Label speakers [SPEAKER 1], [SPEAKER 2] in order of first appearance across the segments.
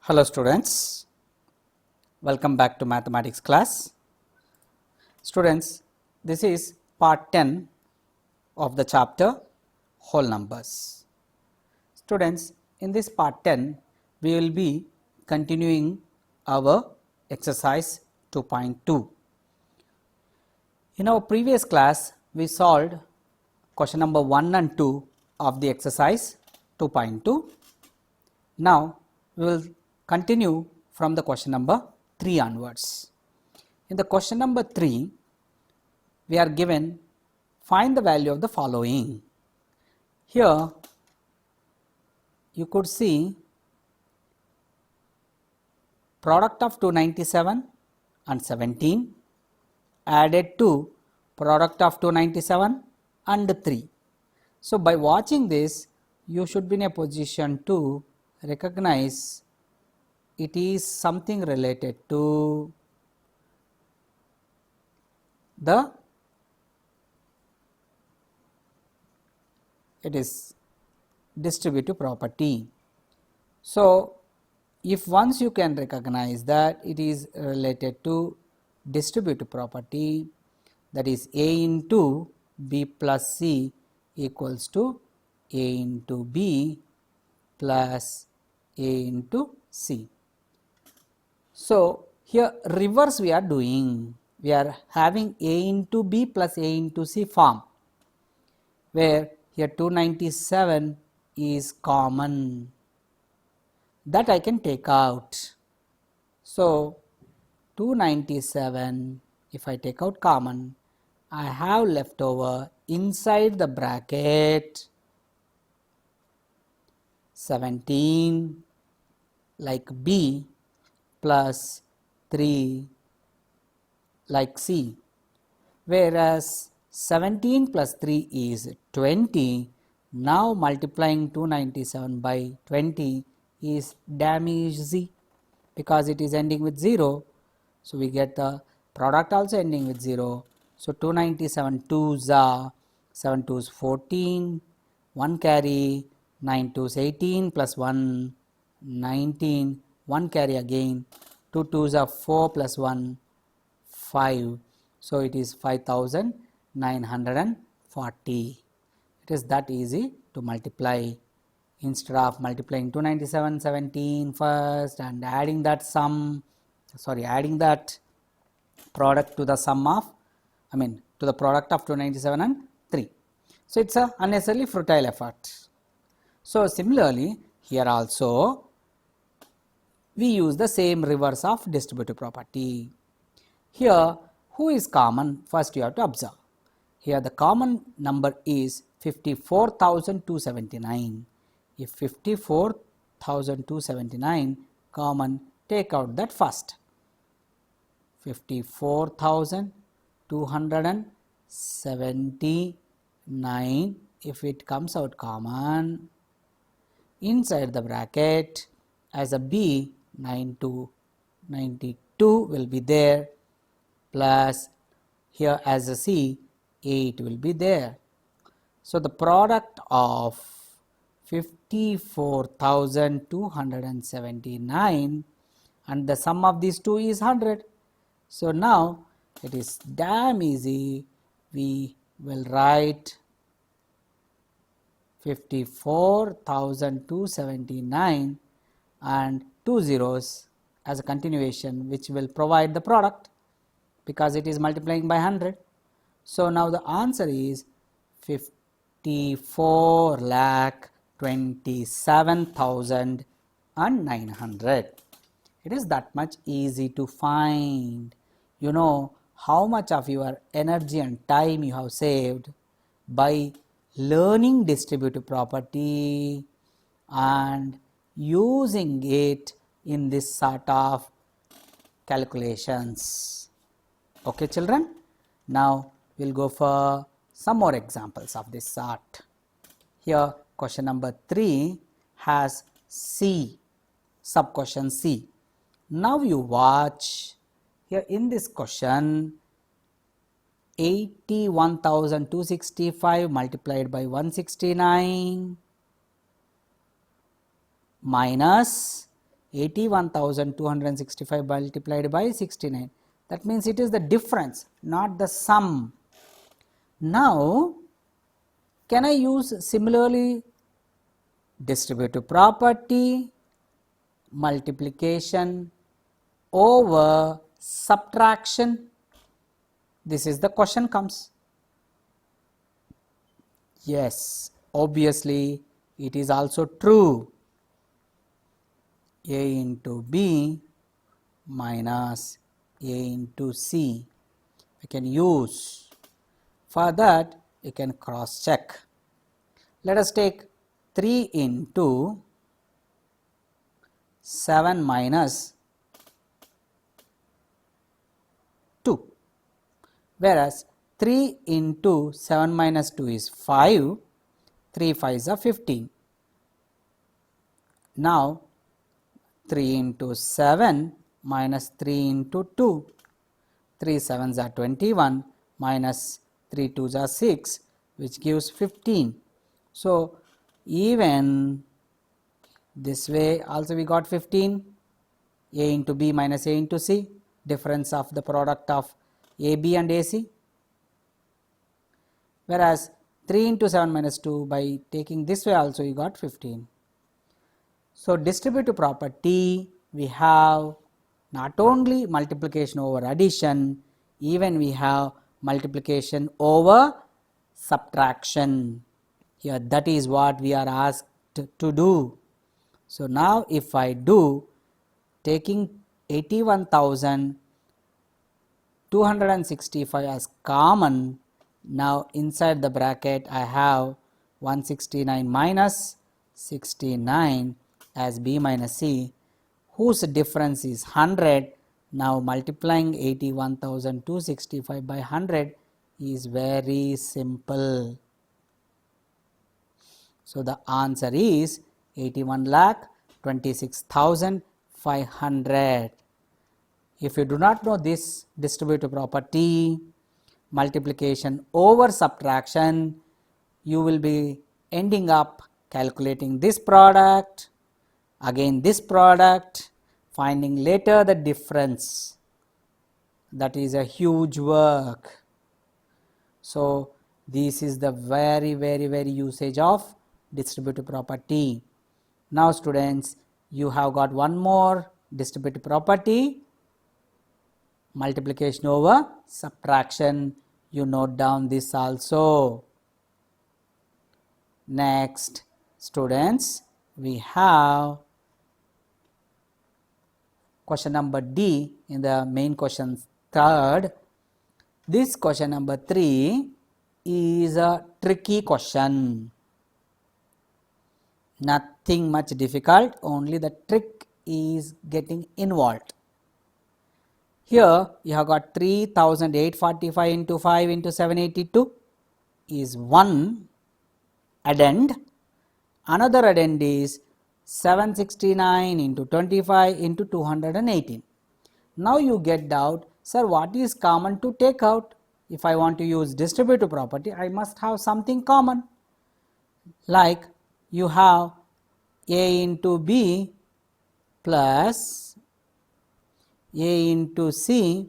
[SPEAKER 1] Hello students, welcome back to mathematics class. Students, this is part 10 of the chapter whole numbers. Students, in this part 10, we will be continuing our exercise 2.2. In our previous class, we solved question number 1 and 2 of the exercise 2.2. Now, we will continue from the question number 3 onwards. In the question number 3, we are given find the value of the following. Here, you could see product of 297 and 17 added to product of 297 and 3. So, by watching this, you should be in a position to recognize it is something related to the distributive property. So, if once you can recognize that it is related to distributive property, that is A into B plus C equals to A into B plus A into C. So, here reverse we are doing, we are having A into B plus A into C form, where here 297 is common, that I can take out. So, 297, if I take out common, I have left over inside the bracket 17 like B plus 3 like C, whereas 17 plus 3 is 20. Now multiplying 297 by 20 is damn easy because it is ending with 0. So, we get the product also ending with 0. So, 297 2s are 7 2s 14, 1 carry, 9 2s 18 plus 1 19, 1 carry again, 2 2s are 4 plus 1 5. So, it is 5940. It is that easy to multiply. Instead of multiplying 297 17 first and adding that adding that product to the sum of, to the product of 297 and 3. So, it is a unnecessarily futile effort. So, similarly, here also we use the same reverse of distributive property. Here, who is common? First you have to observe. Here the common number is 54,279. If 54,279 common, take out that first. 54,279, if it comes out common, inside the bracket as a B 92 will be there, plus here as a C 8 will be there. So, the product of 54,279 and the sum of these two is 100. So, now it is damn easy, we will write 54,279 and 2 zeros as a continuation, which will provide the product because it is multiplying by 100. So, now the answer is 54,27,900. It is that much easy to find. You know how much of your energy and time you have saved by learning distributive property and using it in this sort of calculations. Okay, children. Now, we will go for some more examples of this sort. Here, question number 3 has C, sub question C. Now, you watch here in this question, 81,265 multiplied by 169 minus 81,265 multiplied by 69. That means it is the difference, not the sum. Now, can I use similarly distributive property, multiplication over subtraction? This is the question comes. Yes, obviously it is also true. A into B minus A into C. We can use. For that, you can cross check. Let us take 3 into 7 minus 2. Whereas 3 into 7 minus 2 is 5. 3 5s are 15. Now, 3 into 7 minus 3 into 2. 3 7s are 21 minus 3 2s are 6, which gives 15. So, even this way also we got 15. A into B minus A into C, difference of the product of AB and AC. Whereas 3 into 7 minus 2, by taking this way also you got 15. So, distributive property, we have not only multiplication over addition, even we have multiplication over subtraction. Here that is what we are asked to do. So, now if I do taking 81,265 as common, now inside the bracket I have 169 minus 69 as B minus C, whose difference is 100. Now multiplying 81,265 by 100 is very simple. So, the answer is 81,26,500. If you do not know this distributive property, multiplication over subtraction, you will be ending up calculating this product, again this product, finding later the difference. That is a huge work. So, this is the very usage of distributive property. Now, students, you have got one more distributive property, multiplication over subtraction. You note down this also. Next, students, we have question number D in the main question third. This question number 3 is a tricky question. Nothing much difficult, only the trick is getting involved. Here you have got 3,845 into 5 into 782 is one addend. Another addend is 769 into 25 into 218. Now you get doubt, sir, what is common to take out? If I want to use distributive property, I must have something common. Like you have A into B plus A into C,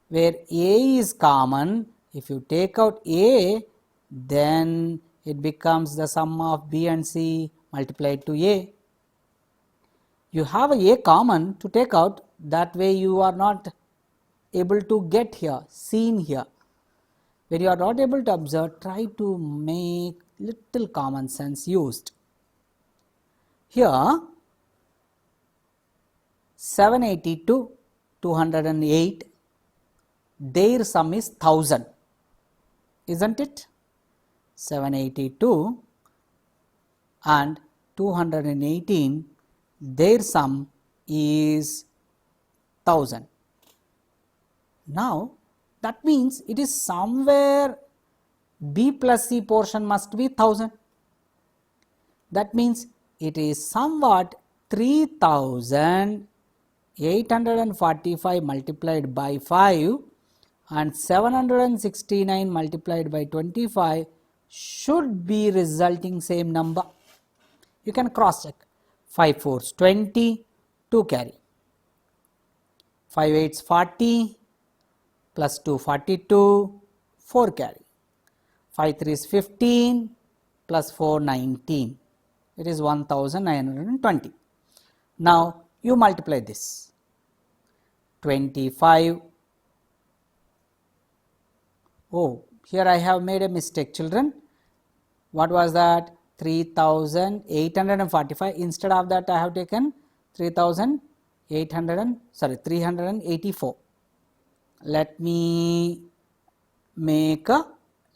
[SPEAKER 1] where A is common. If you take out A, then it becomes the sum of B and C multiplied to A. You have A common to take out, that way you are not able to get here, seen here. When you are not able to observe, try to make little common sense used. Here 782, 208, their sum is 1000, isn't it? 782 and 218, their sum is 1000. Now that means it is somewhere B plus C portion must be 1000. That means it is somewhat 3,845 multiplied by 5 and 769 multiplied by 25 should be resulting same number. You can cross check. 5 4s 20, 2 carry. 5 8s 40 plus 2 42, 4 carry. 5 3s 15 plus 4 19. It is 1920. Now you multiply this. 25. Oh, here I have made a mistake, children. What was that? 3845. Instead of that, I have taken 384. Let me make a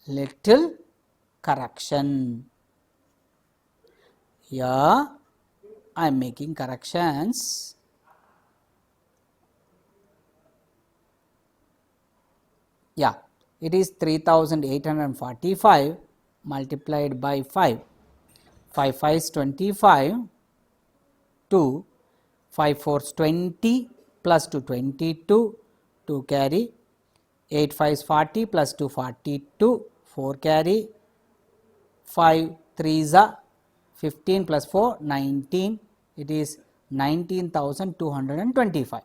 [SPEAKER 1] little correction. Here I am making corrections. Yeah, it is 3845 multiplied by 5. 5 5 is 25, 2, 5 4 is 20 plus 2 22, 2 carry, 8 5 is 40 plus 2 42, 4 carry, 5 3 is 15 plus 4 19, it is 19,225.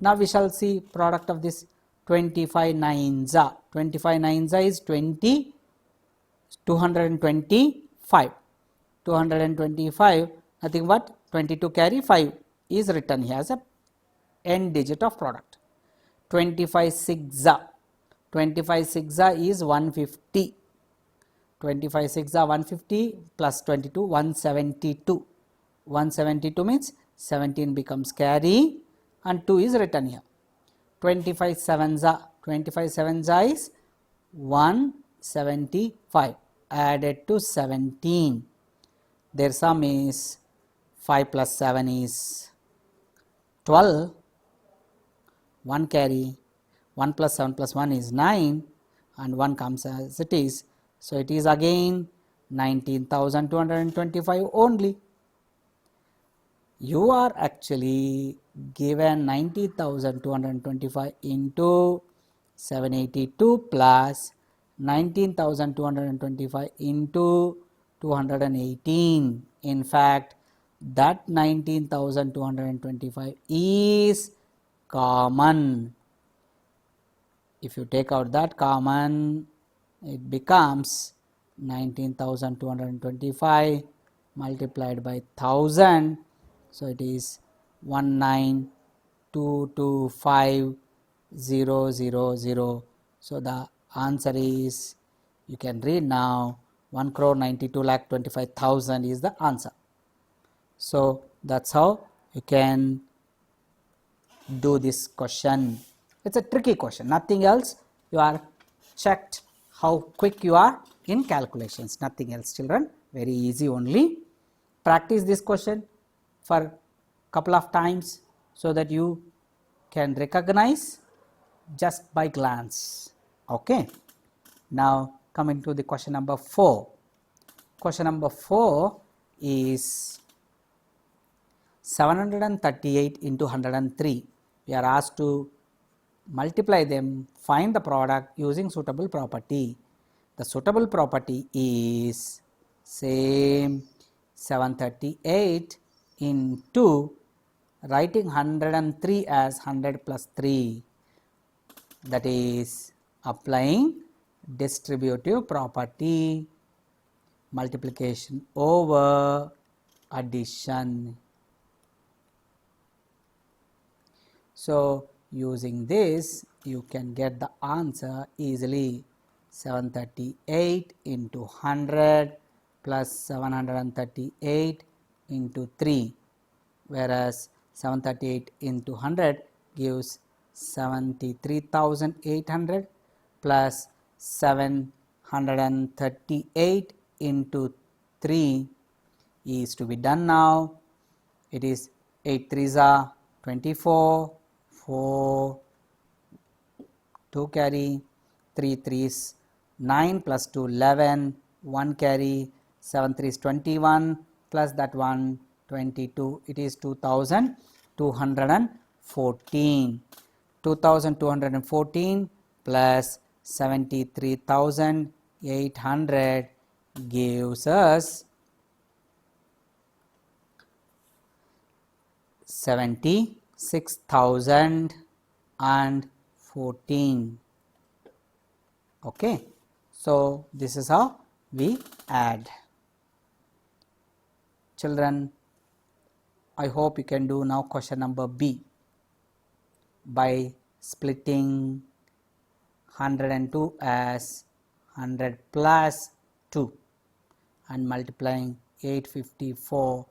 [SPEAKER 1] Now we shall see product of this. 25 nines, 25 nines is 20, 225, 225, nothing but 22 carry 5 is written here as a n digit of product. 25 6, 25 6 is 150, 25 6 150 plus 22 172, 172 means 17 becomes carry and 2 is written here. 25 sevens, 25 sevens is 175 added to 17. Their sum is 5 plus 7 is 12, 1 carry, 1 plus 7 plus 1 is 9 and 1 comes as it is. So, it is again 19,225 only. You are actually given 90,225 into 782 plus 19,225 into 218. In fact, that 19,225 is common. If you take out that common, it becomes 19,225 multiplied by 1000. So, it is 19,225,000. So, the answer is, you can read now, 1,92,25,000 is the answer. So, that is how you can do this question. It is a tricky question, nothing else. You are checked how quick you are in calculations, nothing else, children. Very easy only. Practice this question for couple of times so that you can recognize just by glance. Okay. Now coming to the question number 4. Question number 4 is 738 into 103. We are asked to multiply them, find the product using suitable property. The suitable property is same 738 into writing 103 as 100 plus 3, that is applying distributive property, multiplication over addition. So, using this you can get the answer easily. 738 into 100 plus 738 into 3, whereas 738 into 100 gives 73,800 plus 738 into 3 is to be done now. It is 8 3s are 24, 4, 2 carry, 3 3s 9 plus 2 11, 1 carry, 7 3s 21 plus that 1 22, it is 2,214. 2,214 plus 73,800 gives us 76,014. Okay, so this is how we add. Children, I hope you can do now question number B by splitting 102 as 100 plus 2 and multiplying 854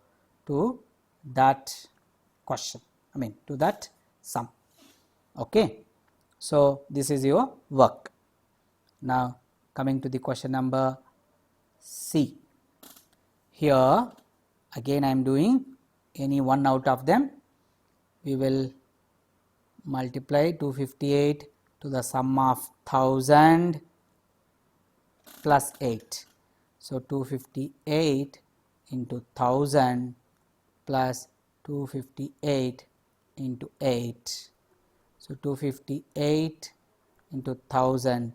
[SPEAKER 1] to that question, to that sum. Okay, so this is your work. Now coming to the question number C. Here again I am doing any one out of them. We will multiply 258 to the sum of 1000 plus 8. So 258 into 1000 plus 258 into 8. So 258 into 1000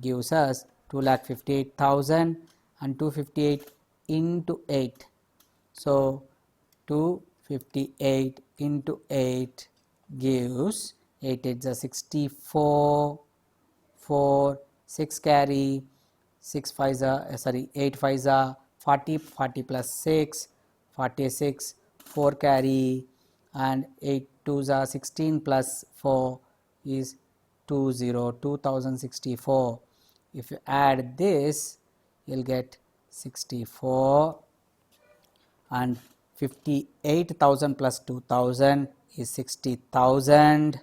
[SPEAKER 1] gives us 2,58,000 and 258 into 8. So 258 into 8 gives 8 8s are 64, 4, 6 carry, 6 5s are 8 5s are 40, 40 plus 6, 46, 4 carry, and 8 2s are 16 plus 4 is 2064. If you add this, you will get 64, and 58,000 plus 2,000 is 60,000.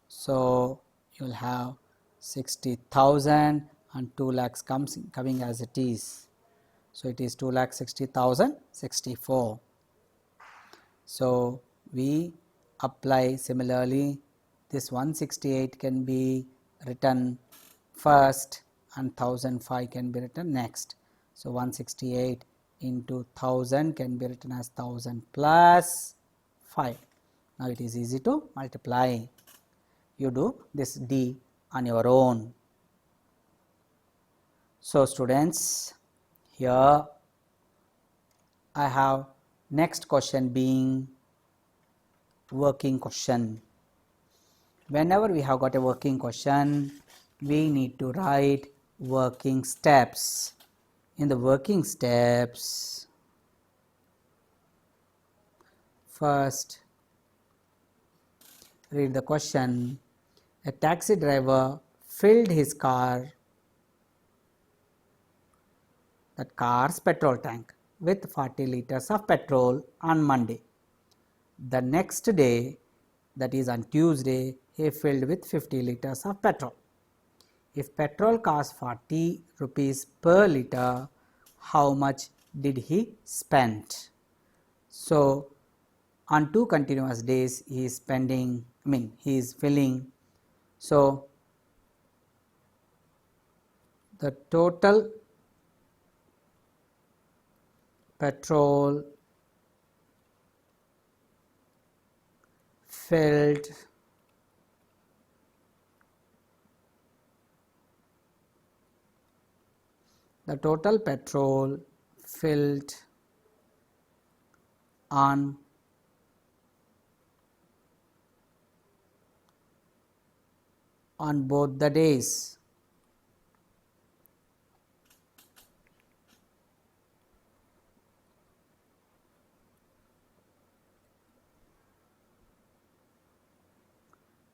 [SPEAKER 1] So you will have 60,000 and 2 lakhs coming as it is. So it is 2,60,064. So we apply similarly. This 168 can be written first and 1005 can be written next. So 168 into 1000 can be written as 1000 plus 5. Now it is easy to multiply. You do this D on your own. So students, here I have next question being working question. Whenever we have got a working question, we need to write working steps. In the working steps, first read the question. A taxi driver filled his car's petrol tank with 40 liters of petrol on Monday. The next day, that is on Tuesday, he filled with 50 liters of petrol. If petrol costs 40 rupees per liter, how much did he spend? So on 2 continuous days he is spending, he is filling. So the total petrol filled on both the days.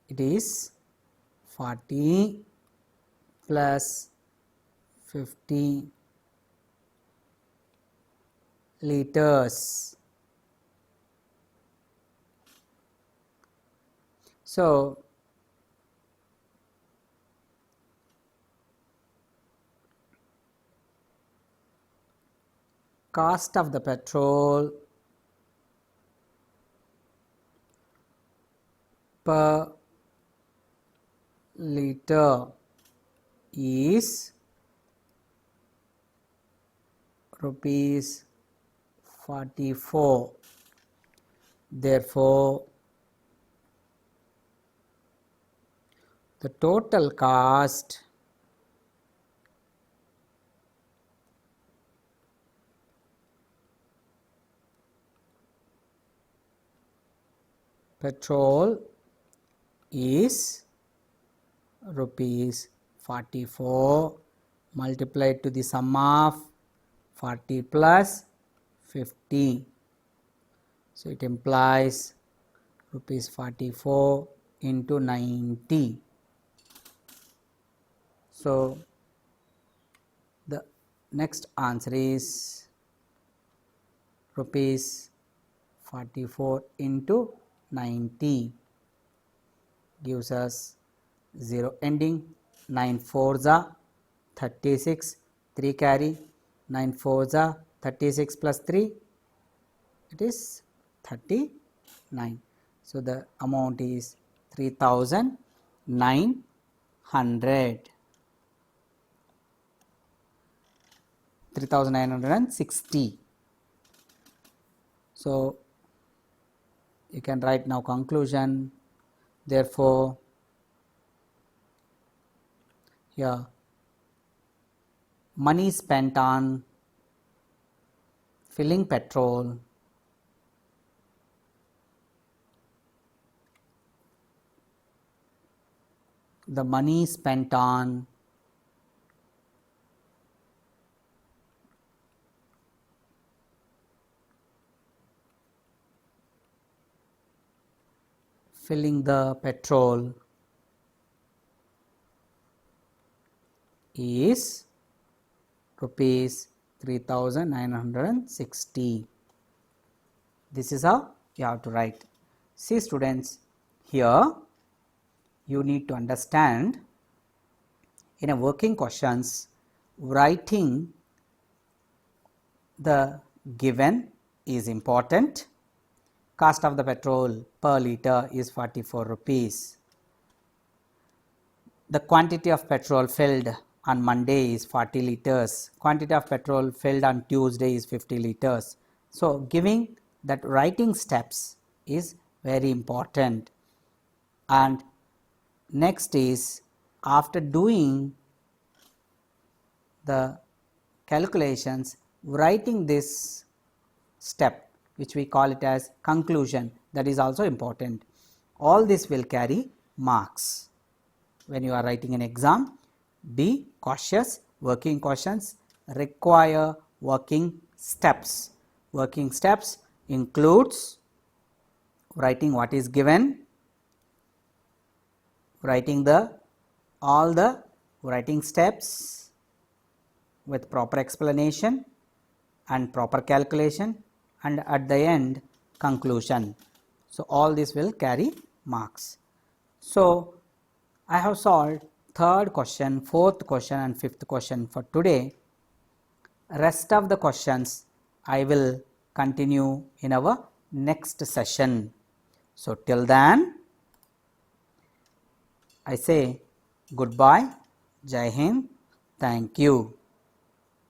[SPEAKER 1] It is 40 plus 50 liters. So cost of the petrol per liter is rupees 44. Therefore, the total cost petrol is rupees 44 multiplied to the sum of 40 plus 50. So, it implies rupees 44 into 90. So, the next answer is rupees 44 into 90 gives us 0 ending. 9 4s are 36, 3 carry, 9 4s are 36 plus 3, it is 39. So, the amount is 3900, 3960. So, you can write now conclusion. Therefore, here money spent on filling petrol the money spent on filling the petrol is rupees 3960. This is how you have to write. See students, here you need to understand, in a working questions, writing the given is important. Cost of the petrol per litre is 44 rupees. The quantity of petrol filled on Monday is 40 litres. Quantity of petrol filled on Tuesday is 50 litres. So, giving that writing steps is very important. And next is, after doing the calculations, writing this step, which we call it as conclusion, that is also important. All this will carry marks. When you are writing an exam, be cautious. Working questions require working steps. Working steps includes writing what is given, writing all the writing steps with proper explanation and proper calculation, and at the end conclusion. So, all this will carry marks. So, I have solved third question, fourth question and fifth question for today. Rest of the questions I will continue in our next session. So, till then I say goodbye, Jai Hind, thank you.